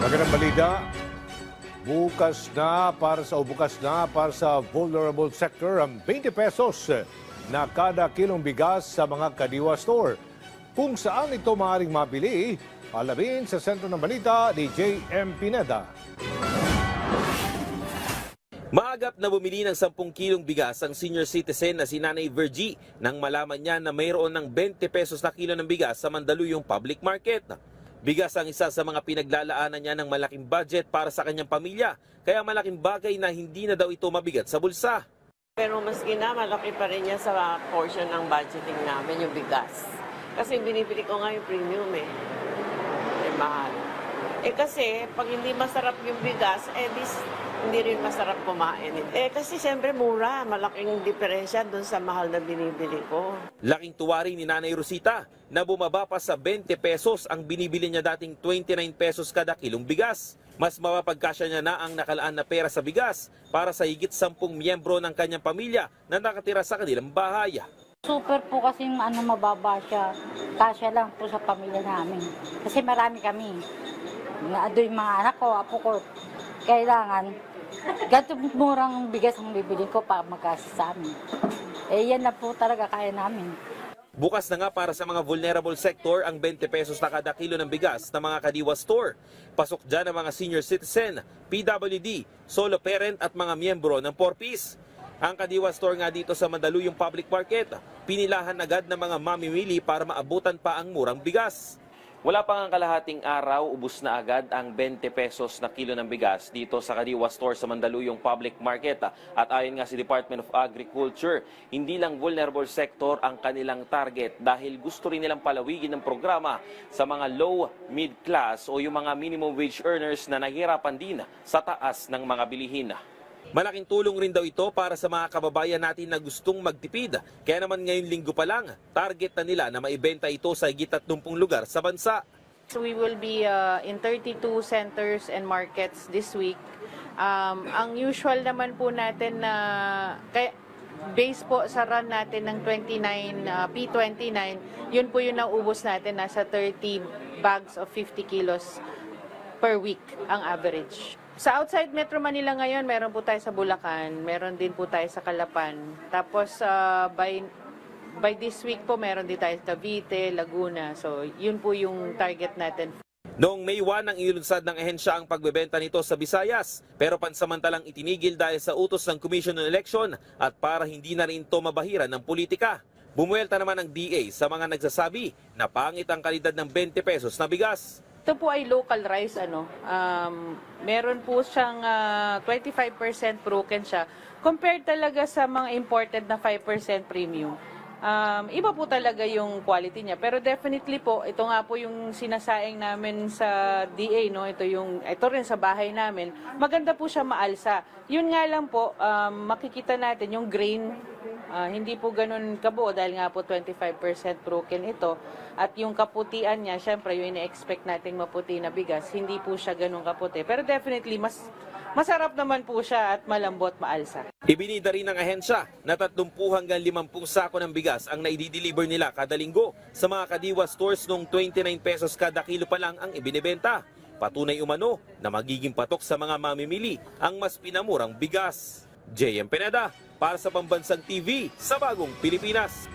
Magandang balita, bukas na para sa vulnerable sector ang 20 pesos na kada kilong bigas sa mga Kadiwa store. Kung saan ito maaaring mabili, alamin sa sentro ng balita ni J.M. Pineda. Maagap na bumili ng 10 kilong bigas ang senior citizen na si Nanay Virgie nang malaman niya na mayroon ng 20 pesos na kilo ng bigas sa Mandaluyong Public Market. Bigas ang isa sa mga pinaglalaanan niya ng malaking budget para sa kanyang pamilya, kaya malaking bagay na hindi na daw ito mabigat sa bulsa. Pero maski na, malaki pa rin niya sa portion ng budgeting namin, yung bigas. Kasi binibili ko nga yung premium mahal. Kasi pag hindi masarap yung bigas, hindi rin masarap kumain. Kasi siyempre mura, malaking diferensya doon sa mahal na binibili ko. Laking tuwa rin ni Nanay Rosita na bumaba pa sa 20 pesos ang binibili niya dating 29 pesos kada kilong bigas. Mas mapapagkasya niya na ang nakalaan na pera sa bigas para sa higit 10 miyembro ng kanyang pamilya na nakatira sa kanilang bahay. Super po kasi mababa siya. Kasya lang po sa pamilya namin. Kasi marami kami. Ado yung mga anak ko, apo ko. Kailangan, ganito murang bigas ang bibili ko para magkasa sa amin. Yan na po talaga kaya namin. Bukas na nga para sa mga vulnerable sector ang 20 pesos na kada kilo ng bigas ng mga Kadiwa store. Pasok dyan ang mga senior citizen, PWD, solo parent at mga miyembro ng 4Ps. Ang Kadiwa store nga dito sa Mandaluyong Public Market, pinilahan agad ng mga mamimili para maabutan pa ang murang bigas. Wala pang ang kalahating araw, ubos na agad ang 20 pesos na kilo ng bigas dito sa Kadiwa Store sa Mandaluyong Public Market. At ayon nga si Department of Agriculture, hindi lang vulnerable sector ang kanilang target dahil gusto rin nilang palawigin ng programa sa mga low, mid-class o yung mga minimum wage earners na nahihirapan din sa taas ng mga bilihin. Malaking tulong rin daw ito para sa mga kababayan natin na gustong magtipid. Kaya naman ngayong linggo pa lang, target na nila na maibenta ito sa higit 30 lugar sa bansa. So we will be in 32 centers and markets this week. Ang usual naman po natin na base po sa run natin ng P29, yun po yung naubos natin, nasa 30 bags of 50 kilos per week ang average. Sa outside Metro Manila ngayon, meron po tayo sa Bulacan, meron din po tayo sa Calapan. Tapos by this week po, meron din tayo sa Cavite, Laguna. So yun po yung target natin. Noong May 1 ang inilunsad ng ahensya ang pagbebenta nito sa Visayas, pero pansamantalang itinigil dahil sa utos ng Commission on Election at para hindi na rin ito mabahiran ng politika. Bumuelta naman ang DA sa mga nagsasabi na pangit ang kalidad ng 20 pesos na bigas. Ito po ay local rice, meron po siyang 25% broken siya. Compared talaga sa mga imported na 5% premium. Iba po talaga yung quality niya. Pero definitely po, ito nga po yung sinasaing namin sa DA, no? Ito rin sa bahay namin. Maganda po siya maalsa. Yun nga lang po, makikita natin yung grain, hindi po ganun kabuo dahil nga po 25% broken ito. At yung kaputian niya, syempre yung ina-expect nating maputi na bigas, hindi po siya ganun kaputi. Pero definitely, masarap naman po siya at malambot, maalsa. Ibinida rin ng ahensya na 30 hanggang 50 sako ng bigas ang naidideliver nila kada linggo sa mga Kadiwa stores nung 29 pesos kada kilo pa lang ang ibinibenta. Patunay umano na magiging patok sa mga mamimili ang mas pinamurang bigas. J.M. Pineda para sa Pambansang TV sa Bagong Pilipinas.